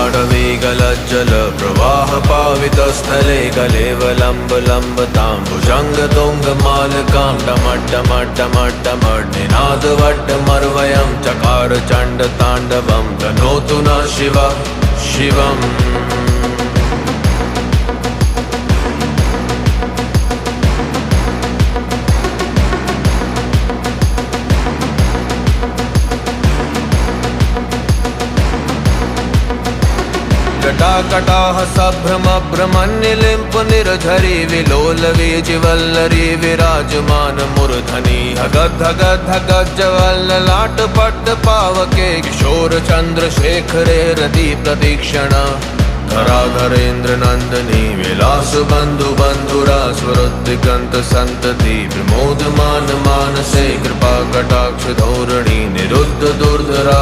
गाढवेगलज्जल प्रवाह पावितस्थले कलेवलम्ब तुङ्गमालकां टमट्टमट्टमट्टमट्निनादवट्टमर्वयं चकार चण्डताण्डवं तनोतु न शिव शिवम् जटाकटाह सभ्रमभ्रमण्यलिम्प निर्झरी विलोलवीजिवल्लरी विराजमान मूर्धनि हगद्धगद्धगज्जवल्ललाट पट्ट पावके किशोर चन्द्रशेखरे रति प्रतीक्षण धराधरेन्द्र नंदनी विलास बंधु बंधुरा स्वरुद्दिगंत संतति विमोदमान मानसे कृपा कटाक्ष धोरणी निरुद्ध दुर्धरा